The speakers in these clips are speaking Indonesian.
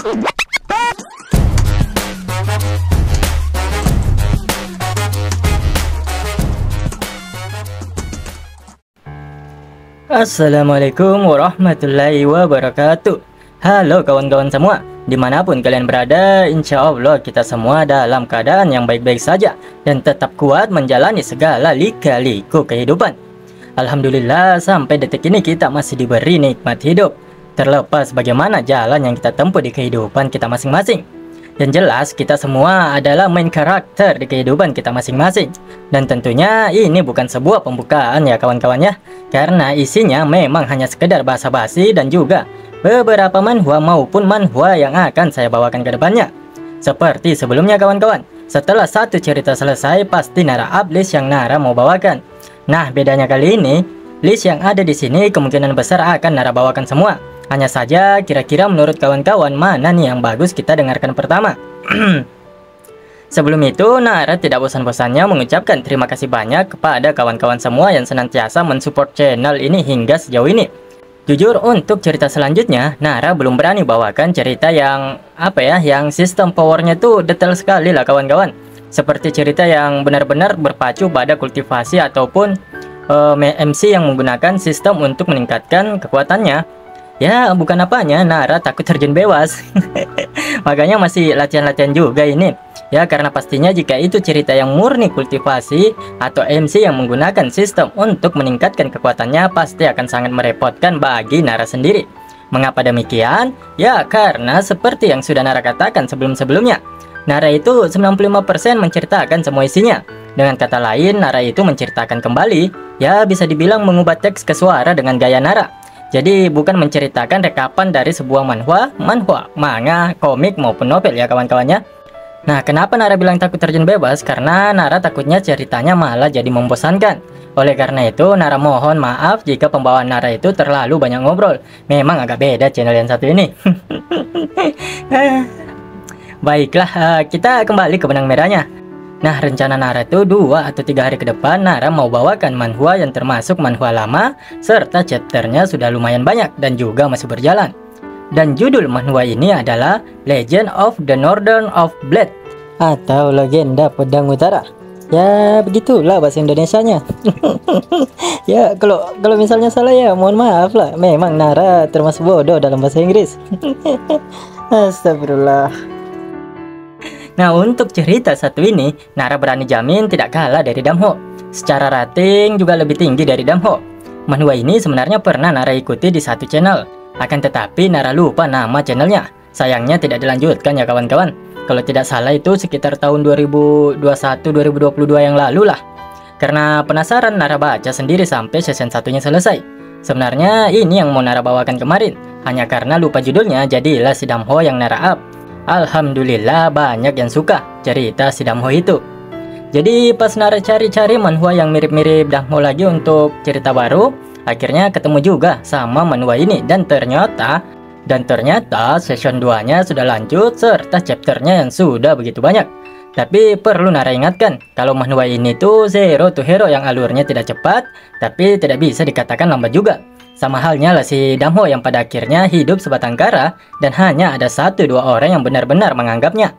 Assalamualaikum warahmatullahi wabarakatuh. Halo kawan-kawan semua, dimanapun kalian berada, insya Allah kita semua dalam keadaan yang baik-baik saja dan tetap kuat menjalani segala lika-liku kehidupan. Alhamdulillah sampai detik ini kita masih diberi nikmat hidup, terlepas bagaimana jalan yang kita tempuh di kehidupan kita masing-masing. Yang jelas kita semua adalah main karakter di kehidupan kita masing-masing. Dan tentunya ini bukan sebuah pembukaan ya kawan-kawannya, karena isinya memang hanya sekedar basa-basi dan juga beberapa manhwa maupun manhwa yang akan saya bawakan ke depannya. Seperti sebelumnya kawan-kawan, setelah satu cerita selesai pasti Nara up list yang Nara mau bawakan. Nah bedanya kali ini, list yang ada di sini kemungkinan besar akan Nara bawakan semua. Hanya saja kira-kira menurut kawan-kawan mana nih yang bagus kita dengarkan pertama. Sebelum itu Nara tidak bosan-bosannya mengucapkan terima kasih banyak kepada kawan-kawan semua yang senantiasa mensupport channel ini hingga sejauh ini. Jujur untuk cerita selanjutnya Nara belum berani bawakan cerita yang yang sistem powernya tuh detail sekali lah kawan-kawan. Seperti cerita yang benar-benar berpacu pada kultivasi ataupun MC yang menggunakan sistem untuk meningkatkan kekuatannya. Ya bukan apanya, Nara takut terjun bebas. Makanya masih latihan-latihan juga ini. Ya karena pastinya jika itu cerita yang murni kultivasi atau MC yang menggunakan sistem untuk meningkatkan kekuatannya, pasti akan sangat merepotkan bagi Nara sendiri. Mengapa demikian? Ya karena seperti yang sudah Nara katakan sebelum-sebelumnya, Nara itu 95% menceritakan semua isinya. Dengan kata lain, Nara itu menceritakan kembali, ya bisa dibilang mengubah teks ke suara dengan gaya Nara. Jadi bukan menceritakan rekapan dari sebuah manhwa, manga, komik maupun novel ya kawan-kawannya. Nah kenapa Nara bilang takut terjun bebas? Karena Nara takutnya ceritanya malah jadi membosankan. Oleh karena itu Nara mohon maaf jika pembawaan Nara itu terlalu banyak ngobrol. Memang agak beda channel yang satu ini. Baiklah, kita kembali ke benang merahnya. Nah rencana Nara itu 2 atau 3 hari ke depan Nara mau bawakan manhwa yang termasuk manhwa lama, serta chapternya sudah lumayan banyak dan juga masih berjalan. Dan judul manhwa ini adalah Legend of the Northern of Blade atau Legenda Pedang Utara. Ya begitulah bahasa Indonesianya. Ya kalau misalnya salah ya mohon maaf lah. Memang Nara termasuk bodoh dalam bahasa Inggris. Astagfirullah. Nah untuk cerita satu ini Nara berani jamin tidak kalah dari Damho. Secara rating juga lebih tinggi dari Damho. Manhwa ini sebenarnya pernah Nara ikuti di satu channel, akan tetapi Nara lupa nama channelnya. Sayangnya tidak dilanjutkan ya kawan-kawan. Kalau tidak salah itu sekitar tahun 2021-2022 yang lalu lah. Karena penasaran Nara baca sendiri sampai season satunya selesai. Sebenarnya ini yang mau Nara bawakan kemarin, hanya karena lupa judulnya jadilah si Damho yang Nara up. Alhamdulillah banyak yang suka cerita si Damho itu. Jadi pas Nara cari-cari manhwa yang mirip-mirip Damho lagi untuk cerita baru, akhirnya ketemu juga sama manhwa ini. Dan ternyata season 2 nya sudah lanjut serta chapternya yang sudah begitu banyak. Tapi perlu Nara ingatkan, kalau manhwa ini tuh zero to hero yang alurnya tidak cepat, tapi tidak bisa dikatakan lambat juga. Sama halnya lah si Damho yang pada akhirnya hidup sebatang kara dan hanya ada 1-2 orang yang benar-benar menganggapnya.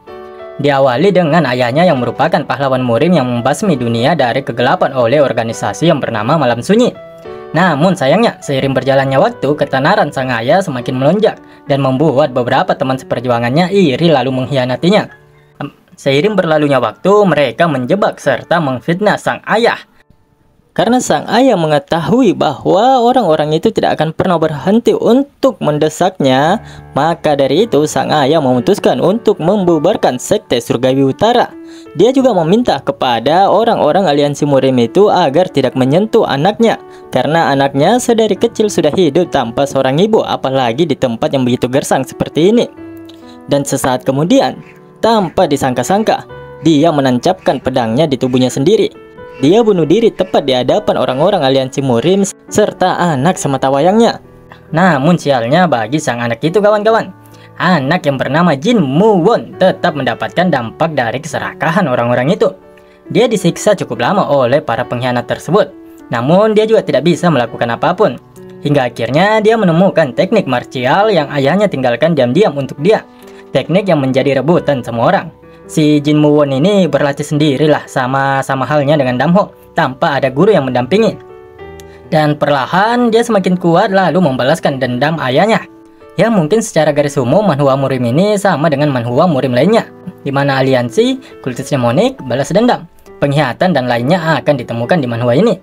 Diawali dengan ayahnya yang merupakan pahlawan murim yang membasmi dunia dari kegelapan oleh organisasi yang bernama Malam Sunyi. Namun sayangnya seiring berjalannya waktu, ketenaran sang ayah semakin melonjak dan membuat beberapa teman seperjuangannya iri lalu mengkhianatinya. Seiring berlalunya waktu, mereka menjebak serta memfitnah sang ayah. Karena sang ayah mengetahui bahwa orang-orang itu tidak akan pernah berhenti untuk mendesaknya, maka dari itu sang ayah memutuskan untuk membubarkan sekte Surgawi Utara. Dia juga meminta kepada orang-orang aliansi murim itu agar tidak menyentuh anaknya, karena anaknya sedari kecil sudah hidup tanpa seorang ibu, apalagi di tempat yang begitu gersang seperti ini. Dan sesaat kemudian, tanpa disangka-sangka, dia menancapkan pedangnya di tubuhnya sendiri. Dia bunuh diri tepat di hadapan orang-orang aliansi murim serta anak sematawayangnya. Namun sialnya bagi sang anak itu kawan-kawan, anak yang bernama Jin Muwon tetap mendapatkan dampak dari keserakahan orang-orang itu. Dia disiksa cukup lama oleh para pengkhianat tersebut, namun dia juga tidak bisa melakukan apapun. Hingga akhirnya dia menemukan teknik martial yang ayahnya tinggalkan diam-diam untuk dia. teknik yang menjadi rebutan semua orang. Si Jin Woo-won ini berlatih sendirilah, sama halnya dengan Damho, tanpa ada guru yang mendampingi. Dan perlahan dia semakin kuat lalu membalaskan dendam ayahnya. Ya mungkin secara garis umum manhwa murim ini sama dengan manhwa murim lainnya, di mana aliansi, kultus demonik, balas dendam, pengkhianatan dan lainnya akan ditemukan di manhwa ini.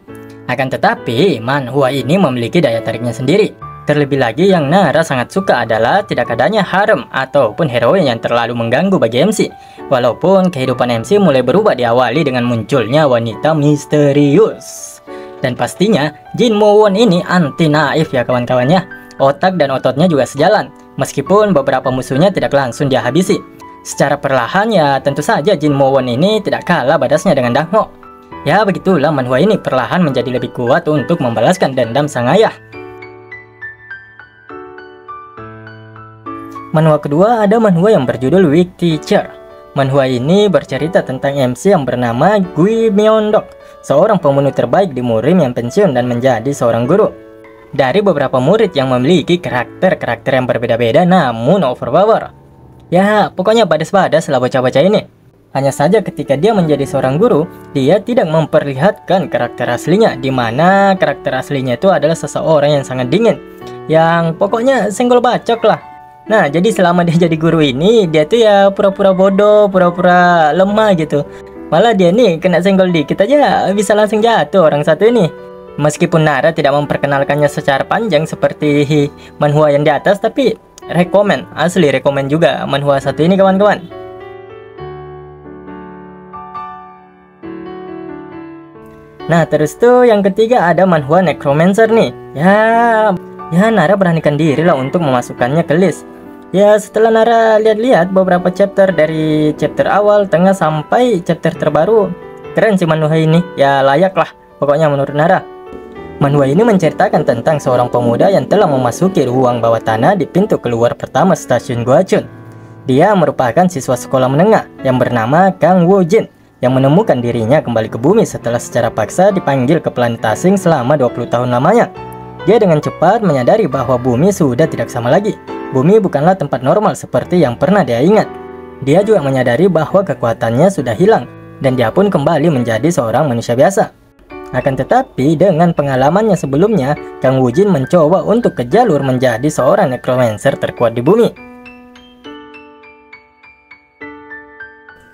Akan tetapi manhwa ini memiliki daya tariknya sendiri. Terlebih lagi yang Nara sangat suka adalah tidak adanya harem ataupun heroin yang terlalu mengganggu bagi MC. Walaupun kehidupan MC mulai berubah diawali dengan munculnya wanita misterius. Dan pastinya Jin Woo-won ini anti naif ya kawan-kawannya. Otak dan ototnya juga sejalan, meskipun beberapa musuhnya tidak langsung dia habisi. Secara perlahan ya tentu saja Jin Woo-won ini tidak kalah badasnya dengan Damho. Ya begitulah manhwa ini perlahan menjadi lebih kuat untuk membalaskan dendam sang ayah. Manhwa kedua ada manhwa yang berjudul Weak Teacher. Manhwa ini bercerita tentang MC yang bernama Gui Myeondok, seorang pembunuh terbaik di murim yang pensiun dan menjadi seorang guru. Dari beberapa murid yang memiliki karakter yang berbeda-beda namun overpower. Ya pokoknya badas-badas lah bocah-bocah ini. Hanya saja ketika dia menjadi seorang guru, dia tidak memperlihatkan karakter aslinya, di mana karakter aslinya itu adalah seseorang yang sangat dingin, yang pokoknya senggol bacok lah. Nah, jadi selama dia jadi guru ini, dia tuh ya pura-pura bodoh, pura-pura lemah gitu. Malah dia nih kena senggol dikit aja bisa langsung jatuh orang satu ini. Meskipun Nara tidak memperkenalkannya secara panjang seperti manhwa yang di atas, tapi asli rekomen juga manhwa satu ini kawan-kawan. Nah, terus tuh yang ketiga ada manhwa Necromancer nih. Ya Nara beranikan diri lah untuk memasukkannya ke list. Ya setelah Nara lihat-lihat beberapa chapter dari chapter awal, tengah sampai chapter terbaru, keren sih manhwa ini. Ya layak lah pokoknya menurut Nara. Manhwa ini menceritakan tentang seorang pemuda yang telah memasuki ruang bawah tanah di pintu keluar pertama stasiun Gwacheon. Dia merupakan siswa sekolah menengah yang bernama Kang Woo Jin, yang menemukan dirinya kembali ke bumi setelah secara paksa dipanggil ke planet asing selama 20 tahun lamanya. Dia dengan cepat menyadari bahwa bumi sudah tidak sama lagi. Bumi bukanlah tempat normal seperti yang pernah dia ingat. Dia juga menyadari bahwa kekuatannya sudah hilang, dan dia pun kembali menjadi seorang manusia biasa. Akan tetapi dengan pengalamannya sebelumnya, Kang Woo Jin mencoba untuk ke jalur menjadi seorang necromancer terkuat di bumi.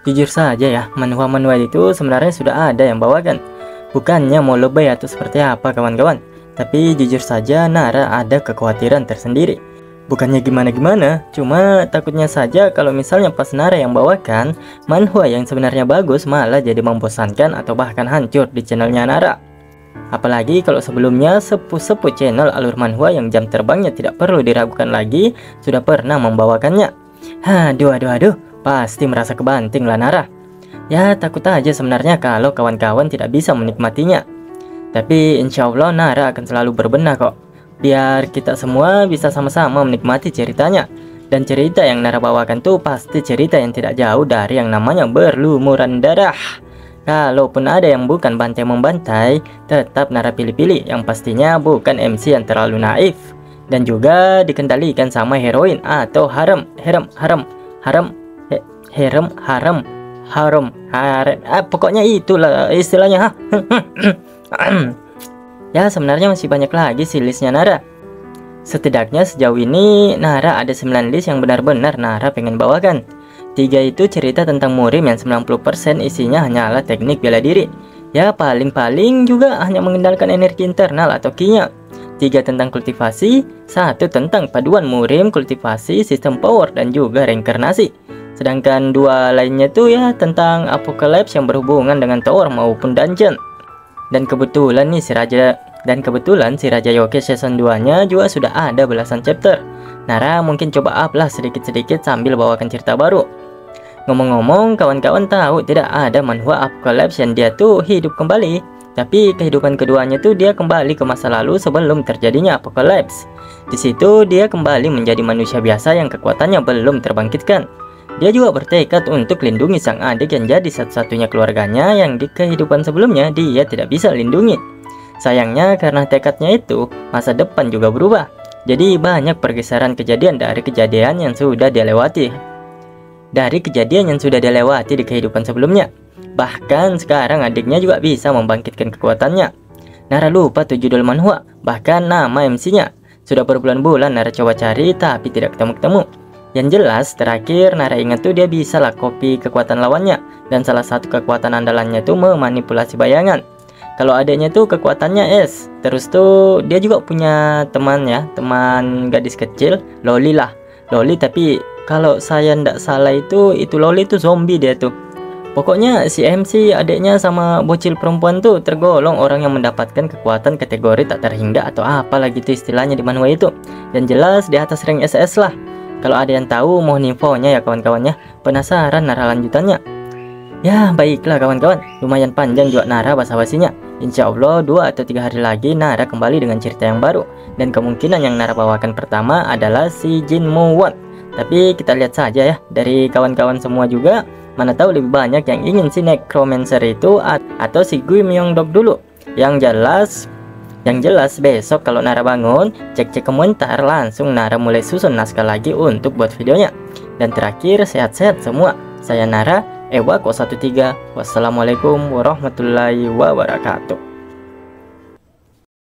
Jujur saja ya, manhwa-manhwa itu sebenarnya sudah ada yang bawakan. Bukannya mau lebay atau seperti apa kawan-kawan, tapi jujur saja Nara ada kekhawatiran tersendiri. Bukannya gimana-gimana, cuma takutnya saja kalau misalnya pas Nara yang bawakan manhwa yang sebenarnya bagus malah jadi membosankan atau bahkan hancur di channelnya Nara. Apalagi kalau sebelumnya sepuh-sepuh channel alur manhwa yang jam terbangnya tidak perlu diragukan lagi sudah pernah membawakannya. Aduh, pasti merasa kebanting lah Nara. Ya takut aja sebenarnya kalau kawan-kawan tidak bisa menikmatinya. Tapi insya Allah Nara akan selalu berbenah kok, biar kita semua bisa sama-sama menikmati ceritanya. Dan cerita yang Nara bawakan tuh pasti cerita yang tidak jauh dari yang namanya berlumuran darah. Kalaupun ada yang bukan bantai membantai, tetap Nara pilih-pilih yang pastinya bukan MC yang terlalu naif, dan juga dikendalikan sama heroin atau harem. Pokoknya itulah istilahnya. Ya sebenarnya masih banyak lagi sih listnya Nara. Setidaknya sejauh ini Nara ada 9 list yang benar-benar Nara pengen bawakan. 3 itu cerita tentang murim yang 90% isinya hanyalah teknik bela diri. Ya paling-paling juga hanya mengendalikan energi internal atau kinya. 3 tentang kultivasi, 1 tentang paduan murim, kultivasi, sistem power dan juga reinkarnasi. Sedangkan 2 lainnya tuh ya tentang apocalypse yang berhubungan dengan tower maupun dungeon. Dan kebetulan si Raja Yoke season 2-nya juga sudah ada belasan chapter. Nara mungkin coba up lah sedikit-sedikit sambil bawakan cerita baru. Ngomong-ngomong, kawan-kawan tahu tidak ada manhwa Apocalypse yang dia tuh hidup kembali, tapi kehidupan keduanya tuh dia kembali ke masa lalu sebelum terjadinya Apocalypse. Di situ dia kembali menjadi manusia biasa yang kekuatannya belum terbangkitkan. Dia juga bertekad untuk lindungi sang adik yang jadi satu-satunya keluarganya yang di kehidupan sebelumnya dia tidak bisa lindungi. Sayangnya karena tekadnya itu, masa depan juga berubah. Jadi banyak pergeseran kejadian dari kejadian yang sudah dia lewati. dari kejadian yang sudah dilewati di kehidupan sebelumnya. Bahkan sekarang adiknya juga bisa membangkitkan kekuatannya. Nara lupa tuh judul manhwa, bahkan nama MC-nya. Sudah berbulan-bulan Nara coba cari tapi tidak ketemu-ketemu. Yang jelas terakhir Nara ingat tuh dia bisa lah copy kekuatan lawannya. Dan salah satu kekuatan andalannya tuh memanipulasi bayangan. Kalau adiknya tuh kekuatannya es. Terus tuh dia juga punya teman ya, teman gadis kecil, Loli lah. Loli, tapi kalau saya ndak salah itu Loli tuh zombie dia tuh. Pokoknya si MC adiknya sama bocil perempuan tuh tergolong orang yang mendapatkan kekuatan kategori tak terhingga atau apa lagi tuh istilahnya di manhwa itu. Dan jelas di atas rank SS lah. Kalau ada yang tahu mohon infonya ya kawan-kawannya. Penasaran Nara lanjutannya. Ya baiklah kawan-kawan, lumayan panjang juga Nara basa-basinya. Insya Allah 2 atau 3 hari lagi Nara kembali dengan cerita yang baru. Dan kemungkinan yang Nara bawakan pertama adalah si Jin Mo-won. Tapi kita lihat saja ya, dari kawan-kawan semua juga, mana tahu lebih banyak yang ingin si Necromancer itu atau si Gui Myung-dok dulu. Yang jelas besok kalau Nara bangun, cek-cek komentar, langsung Nara mulai susun naskah lagi untuk buat videonya. Dan terakhir, sehat-sehat semua. Saya Nara, Ewako13. Wassalamualaikum warahmatullahi wabarakatuh.